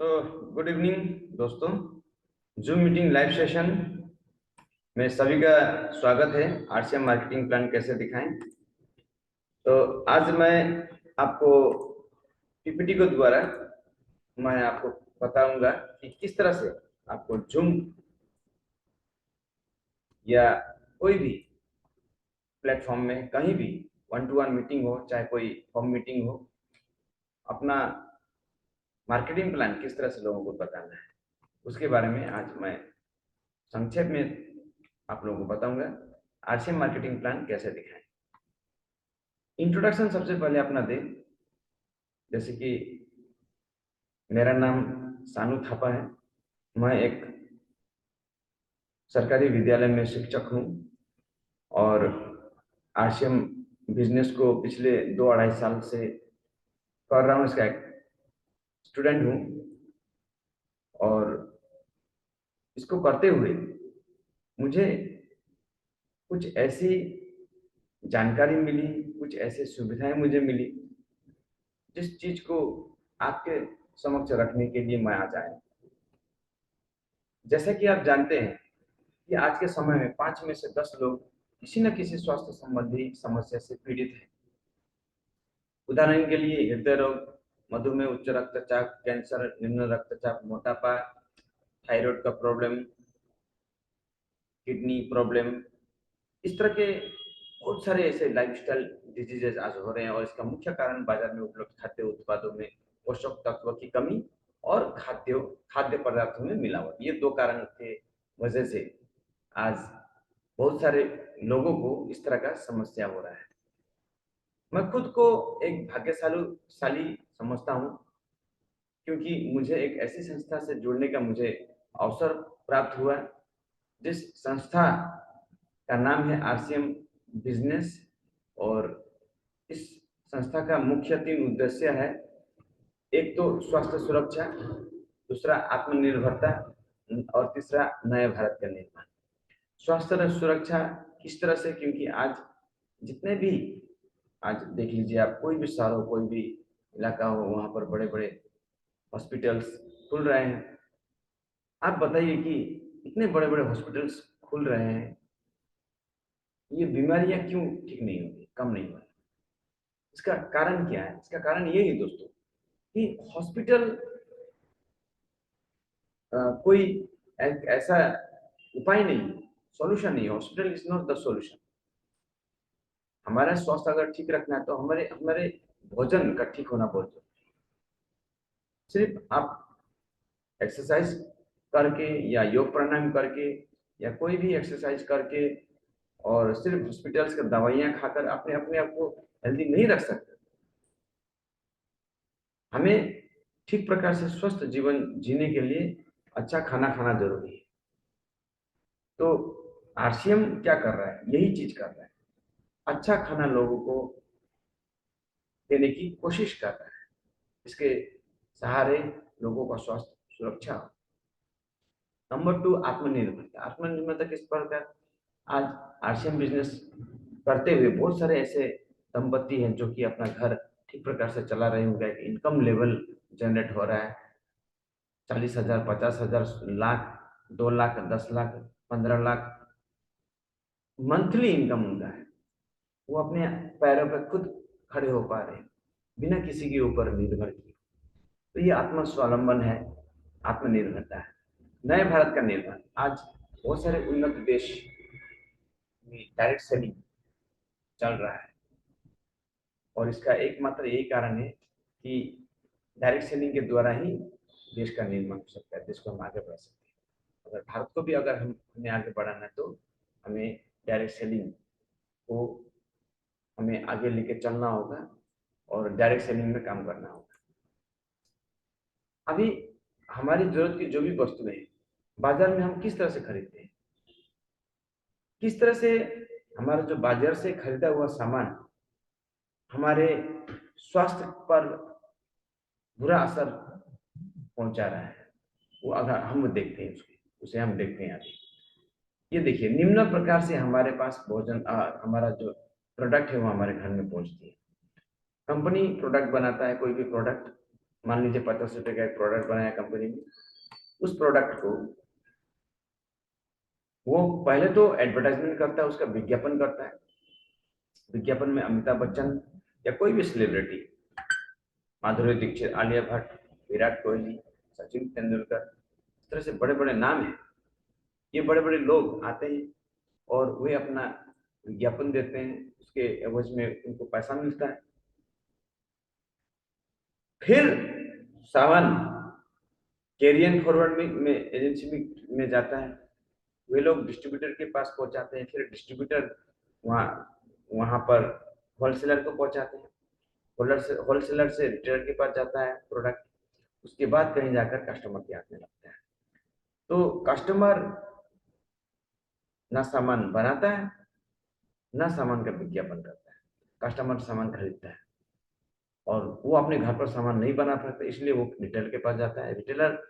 तो good evening दोस्तों। Zoom meeting live session में सभी का स्वागत है। आरसीएम मार्केटिंग प्लान कैसे दिखाएं। तो आज मैं आपको पीपीटी के द्वारा मैं आपको बताऊंगा कि किस तरह से आपको जूम या कोई भी प्लेटफॉर्म में कहीं भी वन टू वन मीटिंग हो, चाहे कोई होम मीटिंग हो, अपना मार्केटिंग प्लान किस तरह से लोगों को बताना है, उसके बारे में आज मैं संक्षेप में आप लोगों को बताऊंगा। आरसीएम मार्केटिंग प्लान कैसे दिखाएं। इंट्रोडक्शन सबसे पहले अपना दे। जैसे कि मेरा नाम सानू थापा है। मैं एक सरकारी विद्यालय में शिक्षक हूँ और आरसीएम बिजनेस को पिछले 2-2.5 साल से कर रहा हूँ। इसका एक स्टूडेंट हूँ और इसको करते हुए मुझे कुछ ऐसी जानकारी मिली, कुछ ऐसी सुविधाएं मुझे मिली जिस चीज को आपके समक्ष रखने के लिए मैं आज आया। जैसा कि आप जानते हैं कि आज के समय में 5 में से 10 लोग किसी न किसी स्वास्थ्य संबंधी समस्या से पीड़ित हैं। उदाहरण के लिए हृदय रोग, मधुमेह, उच्च रक्तचाप, कैंसर, निम्न रक्तचाप, मोटापा, थायराइड का प्रॉब्लम, किडनी प्रॉब्लम, इस तरह के बहुत सारे ऐसे लाइफस्टाइल डिजीजेस आज हो रहे हैं। और इसका मुख्य कारण बाजार में उपलब्ध खाद्य उत्पादों में पोषक तत्व की कमी और खाद्य पदार्थों में मिलावट, ये 2 कारण के वजह से आज बहुत सारे लोगों को इस तरह का समस्या हो रहा है। मैं खुद को एक भाग्यशाली समझता हूँ क्योंकि मुझे एक ऐसी संस्था से जुड़ने का मुझे अवसर प्राप्त हुआ जिस संस्था का नाम है आरसीएम बिजनेस। और इस संस्था का मुख्य 3 उद्देश्य है। एक तो स्वास्थ्य सुरक्षा, दूसरा आत्मनिर्भरता और तीसरा नए भारत का निर्माण। स्वास्थ्य और सुरक्षा किस तरह से, क्योंकि आज जितने भी, आज देख लीजिए आप, कोई भी शहर हो, कोई भी इलाका हो, वहां पर बड़े बड़े हॉस्पिटल्स खुल रहे हैं। आप बताइए कि इतने बड़े बड़े हॉस्पिटल्स खुल रहे हैं, ये बीमारियां क्यों ठीक नहीं होगी, कम नहीं हो रही? इसका कारण क्या है? इसका कारण ये है दोस्तों कि हॉस्पिटल कोई एक ऐसा उपाय नहीं है, सॉल्यूशन नहीं है। Hospital is not the solution. हमारा स्वास्थ्य अगर ठीक रखना है तो हमारे हमारे भोजन का ठीक होना बहुत जरूरी है। सिर्फ आप एक्सरसाइज करके या योग प्राणायाम करके या कोई भी एक्सरसाइज करके और सिर्फ हॉस्पिटल्स की दवाइयां खाकर अपने अपने आप को हेल्दी नहीं रख सकते। हमें ठीक प्रकार से स्वस्थ जीवन जीने के लिए अच्छा खाना खाना जरूरी है। तो आरसीएम क्या कर रहा है? यही चीज कर रहा है, अच्छा खाना लोगों को देने की कोशिश कर रहा है। इसके सहारे लोगों का स्वास्थ्य सुरक्षा। नंबर 2, आत्मनिर्भरता। आत्मनिर्भरता किस प्रकार? आज आरसीएम बिजनेस करते हुए बहुत सारे ऐसे दंपति हैं जो कि अपना घर ठीक प्रकार से चला रहे होंगे, इनकम लेवल जनरेट हो रहा है। 40,000, 50,000, लाख, 2 लाख, 10 लाख, 15 लाख मंथली इनकम उनका है। वो अपने पैरों पर खुद खड़े हो पा रहे हैं बिना किसी के ऊपर निर्भर किए। तो ये आत्म स्वावलंबन है, आत्मनिर्भरता है। नए भारत का निर्माण। आज बहुत सारे उन्नत देश में डायरेक्ट सेलिंग चल रहा है और इसका एकमात्र यही कारण है कि डायरेक्ट सेलिंग के द्वारा ही देश का निर्माण हो सकता है, देश को हम आगे बढ़ा सकते हैं। अगर भारत को भी अगर हमें आगे बढ़ाना है तो हमें डायरेक्ट सेलिंग को हमें आगे लेके चलना होगा और डायरेक्ट सेलिंग में काम करना होगा। अभी हमारी जरूरत की जो भी वस्तुएं हैं बाजार में हम किस तरह से खरीदते हैं, किस तरह से हमारा जो बाजार से खरीदा हुआ सामान हमारे स्वास्थ्य पर बुरा असर पहुंचा रहा है, वो अगर हम देखते हैं उसे हम देखते हैं। अभी ये देखिए, निम्न प्रकार से हमारे पास भोजन हमारा जो प्रोडक्ट है वो हमारे घर में पहुंचती है। कंपनी प्रोडक्ट बनाता है, कोई भी प्रोडक्ट, मान लीजिए 50 रुपए का एक प्रोडक्ट बनाया कंपनी में, उस प्रोडक्ट को वो पहले तो एडवर्टाइजमेंट करता है, उसका विज्ञापन करता है। विज्ञापन में अमिताभ बच्चन या कोई भी सेलिब्रिटी, माधुरी दीक्षित, आलिया भट्ट, विराट कोहली, सचिन तेंदुलकर, इस तरह से बड़े बड़े नाम हैं। ये बड़े बड़े लोग आते हैं और वे अपना विज्ञापन देते हैं, उसके एवज में उनको पैसा मिलता है। फिर सावन कैरियर फॉरवर्ड में एजेंसी में जाता है, वे लोग डिस्ट्रीब्यूटर के पास पहुंचाते हैं, फिर डिस्ट्रीब्यूटर वहाँ वहाँ पर होलसेलर को पहुंचाते हैं, होलसेलर से रिटेलर के पास जाता है प्रोडक्ट, उसके बाद कहीं जाकर कस्टमर के हाथ में लगता है। तो कस्टमर ना सामान बनाता है, ना सामान का विज्ञापन करता है, कस्टमर सामान खरीदता है और वो अपने घर पर सामान नहीं बना पाता, इसलिए वो रिटेलर के पास जाता है। रिटेलर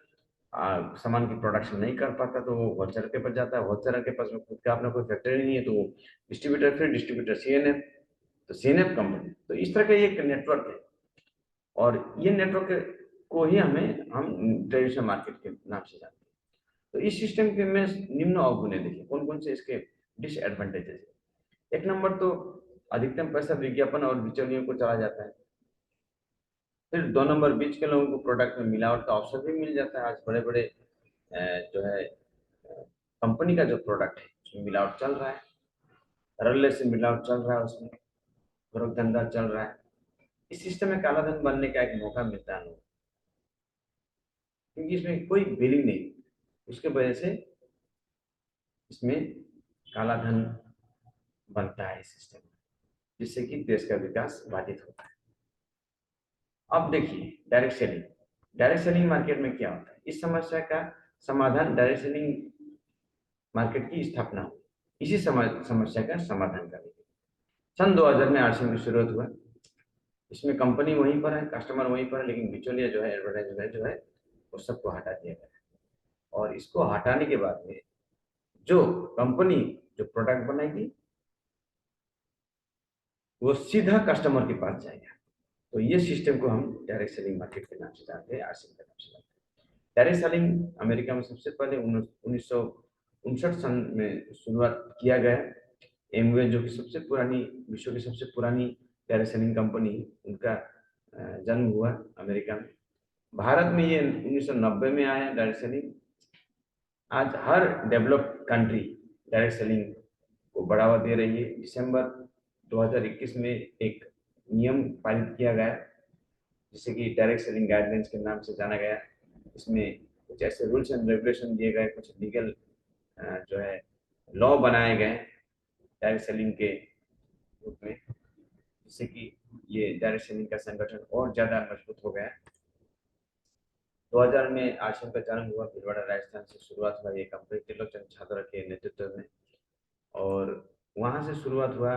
सामान की प्रोडक्शन नहीं कर पाता तो वो होलसेलर के पास जाता है, होलसेलर के पास में खुद का अपना कोई फैक्ट्री नहीं है तो वो डिस्ट्रीब्यूटर, फिर डिस्ट्रीब्यूटर सीएनएफ, तो सीएनएफ कंपनी। तो इस तरह का ये एक नेटवर्क है और ये नेटवर्क को ही हम ट्रेडिशनल मार्केट के नाम से जानते हैं। तो इस सिस्टम के में निम्न अवगुण देखिए, कौन कौन से इसके डिसएडवांटेजेस है। एक नंबर तो अधिकतम पैसा विज्ञापन और बिचौलियों को चला जाता है। फिर 2 नंबर, बीच के लोगों को प्रोडक्ट में मिलावट का अवसर भी मिल जाता है। आज बड़े बड़े जो है कंपनी का जो प्रोडक्ट है उसमें मिलावट चल रहा है, रल्ले से मिलावट चल रहा है, उसमें गोरख धंधा चल रहा है। इस सिस्टम में काला धन बनने का एक मौका मिलता है लोगों को, क्योंकि इसमें कोई बिलिंग नहीं, उसके वजह से इसमें काला धन बनता है इस सिस्टम में, जिससे कि देश का विकास बाधित होता है। अब देखिए डायरेक्ट सेलिंग मार्केट में क्या होता है। इस समस्या का समाधान डायरेक्ट सेलिंग मार्केट की स्थापना हुई, इसी समस्या का समाधान करने के लिए सन 2000 में आरसीएम की शुरुआत हुआ। इसमें कंपनी वहीं पर है, कस्टमर वहीं पर है, लेकिन बिचौलिया जो है, एडवर्टाइजर जो है, वो सबको हटा दिया गया है। और इसको हटाने के बाद में जो कंपनी जो प्रोडक्ट बनाएगी वो सीधा कस्टमर के पास जाएगा। तो ये सिस्टम को हम डायरेक्ट सेलिंग मार्केट के नाम से जानते हैं, आरसीएम के नाम से जानते हैं। डायरेक्ट सेलिंग अमेरिका में सबसे पहले 1959 सन में शुरुआत किया गया। एमवे जो कि सबसे पुरानी, विश्व की सबसे पुरानी डायरेक्ट सेलिंग कंपनी, उनका जन्म हुआ अमेरिका में। भारत में ये 1990 में आया डायरेक्ट सेलिंग। आज हर डेवलप्ड कंट्री डायरेक्ट सेलिंग को बढ़ावा दे रही है। दिसंबर 2021 में एक नियम पारित किया गया जिसे कि डायरेक्ट सेलिंग गाइडलाइंस के नाम से जाना गया। इसमें कुछ ऐसे रूल्स एंड रेगुलेशन दिए गए, कुछ लीगल जो है लॉ बनाए गए डायरेक्ट सेलिंग के रूप में, जिससे कि ये डायरेक्ट सेलिंग का संगठन और ज्यादा मजबूत हो गया। 2000 में आरसीएम का जन्म हुआ, भीलवाड़ा राजस्थान से शुरुआत हुआ ये कंपनी त्रिलोचन छात्रा के नेतृत्व में, और वहां से शुरुआत हुआ।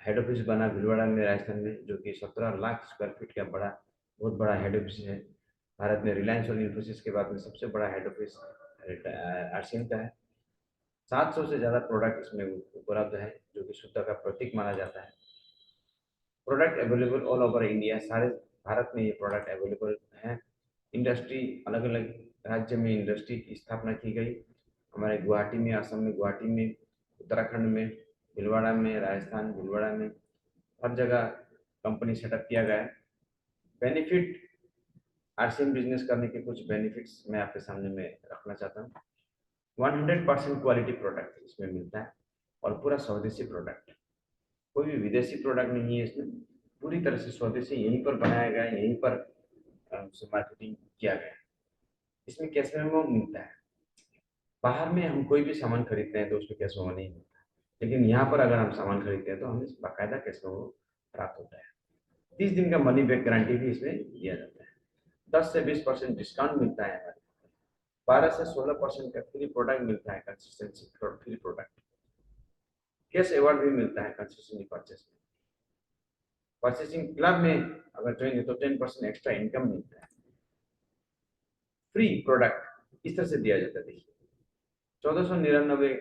हेड ऑफिस बना भीलवाड़ा में राजस्थान में, जो कि 17 लाख स्क्वायर फीट का बड़ा, बहुत बड़ा हेड ऑफिस है। भारत में रिलायंस और इन्फोसिस के बाद में सबसे बड़ा हेड ऑफिस आरसीएम का है। 700 से ज्यादा प्रोडक्ट इसमें उपलब्ध है, जो कि शुद्धता का प्रतीक माना जाता है। Product available all over India, सारे भारत में ये प्रोडक्ट अवेलेबल है। इंडस्ट्री, अलग अलग राज्य में इंडस्ट्री की स्थापना की गई। हमारे गुवाहाटी में, असम में गुवाहाटी में, उत्तराखंड में भीलवाड़ा में, राजस्थान भीलवाड़ा में, हर जगह कंपनी सेटअप किया गया है। बेनिफिट, आरसीएम बिजनेस करने के कुछ बेनिफिट्स मैं आपके सामने में रखना चाहता हूँ। 100% क्वालिटी प्रोडक्ट इसमें मिलता है और पूरा स्वदेशी प्रोडक्ट, कोई भी विदेशी प्रोडक्ट नहीं है इसमें, पूरी तरह से स्वदेशी, यहीं पर बनाया गया है, यहीं पर उसे मार्केटिंग किया गया है। इसमें कैश मेमो मिलता है। बाहर में हम कोई भी सामान खरीदते हैं तो उसमें कैश मेमो नहीं मिलता, लेकिन यहाँ पर अगर हम सामान खरीदते हैं तो हमें बाकायदा कैश मेमो प्राप्त होता है। 30 दिन का मनी बैक गारंटी भी इसमें दिया जाता है। 10 से 20% डिस्काउंट मिलता है हमारे, 12 से 16% का फ्री प्रोडक्ट मिलता है, consistency free product. Cash award भी मिलता है कंसिस्टेंसी परचेस में। परचेसिंग क्लब में अगर ज्वाइन है तो 10% एक्स्ट्रा इनकम मिलता है। फ्री प्रोडक्ट इस तरह से दिया जाता है। देखिए, 1499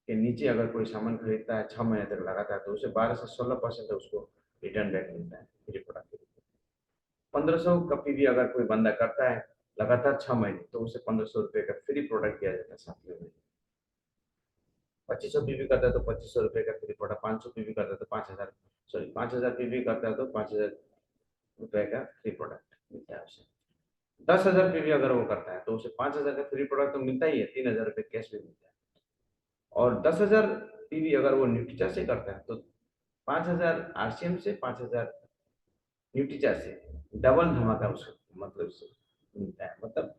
के नीचे अगर कोई सामान खरीदता है 6 महीने तक लगातार, तो उसे 12 से 16% उसको रिटर्न बैक मिलता है फ्री प्रोडक्ट के रूप में। 1500 का पीवी अगर कोई बंदा करता है लगातार 6 महीने, तो उसे 1500 रुपये का फ्री प्रोडक्ट दिया जाता है साथ में। 2500 पीवी करता है तो 2500 रुपये का फ्री प्रोडक्ट, 500 पीवी करता है तो 5000, सॉरी 5000 पीवी करता है तो 5000 रुपये का फ्री प्रोडक्ट मिलता है उसे। 10,000 पीवी अगर वो करता है तो उसे 5000 का फ्री प्रोडक्ट तो मिलता ही है, 3000 रुपये कैश भी मिलता है। और 10,000 पीवी अगर वो न्यूट्रीचा से करता है तो 5,000 आरसीएम से, 5,000 न्यूट्रीचा से, डबल धमाका उसको मतलब से मिलता है। मतलब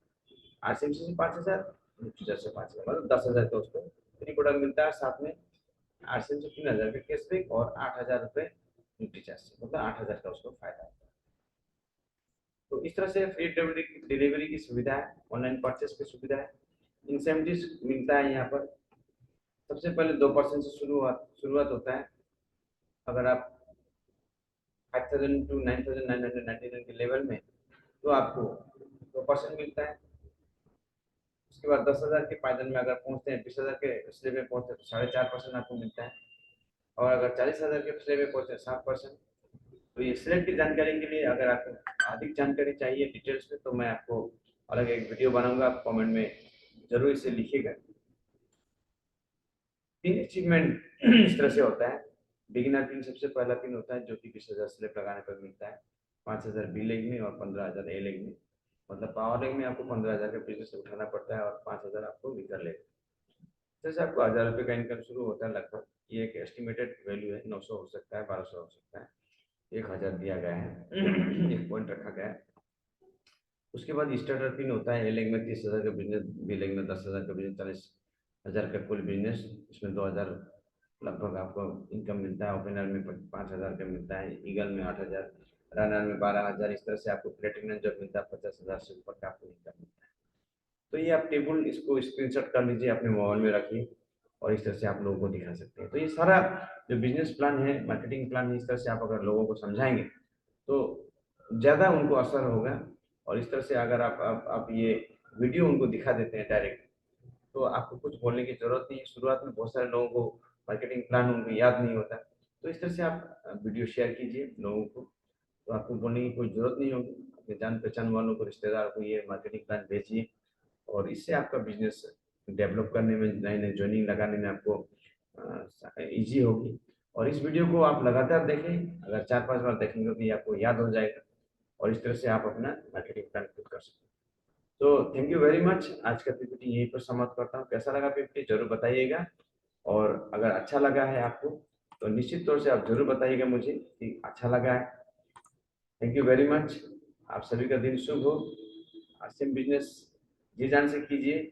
आरसीएम से 5,000, न्यूट्रीचा से 5,000, मतलब 10,000 का उसको फ्री प्रोडक्ट मिलता है। साथ में आरसीएम से 3,000 का कैशबैक और 8,000 रुपये न्यूट्रीचा से, मतलब 8,000 का उसको फायदा होता है। तो इस तरह से फ्री डिलीवरी डिलीवरी की सुविधा है, ऑनलाइन परचेस की सुविधा है, इंसेंटिव मिलता है यहाँ पर। सबसे पहले 2% से शुरुआत होता है। अगर आप 5,000 टू 9,999 के लेवल में, तो आपको 2% मिलता है। उसके बाद 10,000 के पायदान में अगर पहुंचते हैं, 20,000 के स्लेब में पहुंचते हैं तो 4.5% आपको मिलता है। और अगर 40,000 के स्लेब में पहुंचते हैं 7%। तो ये स्लेब की जानकारी के लिए अगर आपको अधिक जानकारी चाहिए डिटेल्स में, तो मैं आपको अलग एक वीडियो बनाऊंगा, आप कमेंट में जरूर इसे लिखिएगा। 3 अचीवमेंट इस तरह से होता है। बिगिनर पिन सबसे पहला पिन होता है जो कि 20,000 स्लेब लगाने पर मिलता है, 5,000 बी लेग में और 15,000 ए लेग में। मतलब पावर लेग में आपको 15,000 का बिजनेस उठाना पड़ता है और 5,000 आपको वीकर लेग। जैसे आपको 1,000 रुपये का इनकम शुरू होता है लगभग। ये एक एस्टिमेटेड वैल्यू है, 900 हो सकता है, 1200 हो सकता है, 1,000 दिया गया है, एक पॉइंट रखा गया है। उसके बाद स्टार्टर पिन होता है। ए लेग में 30,000 का बिजनेस, बी लेग में 10,000 का बिजनेस, 40,000 का कुल बिजनेस। इसमें 2,000 लगभग आपको इनकम मिलता है। ओपनर में 5,000 का मिलता है, ईगल में 8,000, रनर में 12,000। इस तरह से आपको प्लेटिनम जब मिलता है 50,000 से ऊपर का आपको इनकम मिलता है। तो ये आप टेबल इसको स्क्रीनशॉट कर लीजिए, अपने मोबाइल में रखिए और इस तरह से आप लोगों को दिखा सकते हैं। तो ये सारा जो बिजनेस प्लान है, मार्केटिंग प्लान है, इस तरह से आप अगर लोगों को समझाएंगे तो ज़्यादा उनको असर होगा। और इस तरह से अगर आप ये वीडियो उनको दिखा देते हैं डायरेक्ट, तो आपको कुछ बोलने की जरूरत नहीं है। शुरुआत में बहुत सारे लोगों को मार्केटिंग प्लान उनको याद नहीं होता, तो इस तरह से आप वीडियो शेयर कीजिए लोगों को, तो आपको बोलने की कोई जरूरत नहीं होगी। अपने जान पहचान वालों को, रिश्तेदार को ये मार्केटिंग प्लान भेजिए और इससे आपका बिजनेस डेवलप करने में, नए नए ज्वाइनिंग लगाने में आपको ईजी होगी। और इस वीडियो को आप लगातार देखें, अगर 4-5 बार देखेंगे तो ये आपको याद हो जाएगा और इस तरह से आप अपना मार्केटिंग प्लान खुद कर सकते हैं। तो थैंक यू वेरी मच। आज का पीपीटी यहीं पर समाप्त करता हूँ। कैसा लगा पीपीटी जरूर बताइएगा, और अगर अच्छा लगा है आपको तो निश्चित तौर से आप जरूर बताइएगा मुझे कि अच्छा लगा है। Thank you very much. आप सभी का दिन शुभ हो। आसिम बिजनेस जी जान से कीजिए।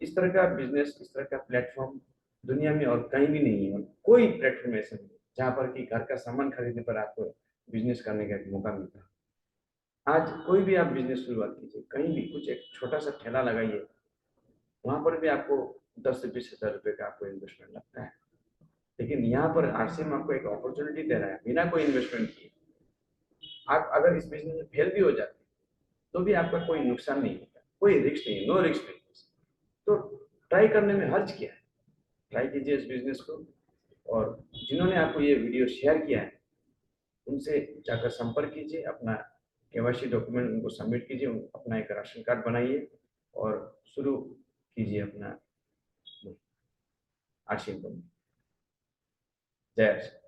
इस तरह का बिजनेस, इस तरह का प्लेटफॉर्म दुनिया में और कहीं भी नहीं है, और कोई प्लेटफॉर्म ऐसा नहीं जहाँ पर कि घर का सामान खरीदने पर आपको बिजनेस करने का एक मौका मिलता है। आज कोई भी आप बिजनेस शुरुआत कीजिए, कहीं भी कुछ एक छोटा सा ठेला लगाइए, वहां पर भी आपको 10 से 20 हजार रुपए का आपको इन्वेस्टमेंट लगता है। लेकिन यहाँ पर आरसीएम आपको एक अपॉर्चुनिटी दे रहा है बिना कोई इन्वेस्टमेंट किए। आप अगर इस बिजनेस में फेल भी हो जाते तो भी आपका कोई नुकसान नहीं होता, कोई रिस्क नहीं, नो रिस्क बिजनेस। तो ट्राई करने में हर्ज क्या है, ट्राई कीजिए इस बिजनेस को। और जिन्होंने आपको ये वीडियो शेयर किया है उनसे जाकर संपर्क कीजिए, अपना केवाईसी डॉक्यूमेंट उनको सबमिट कीजिए, अपना एक राशन कार्ड बनाइए और शुरू कीजिए अपना आरसीएम। जय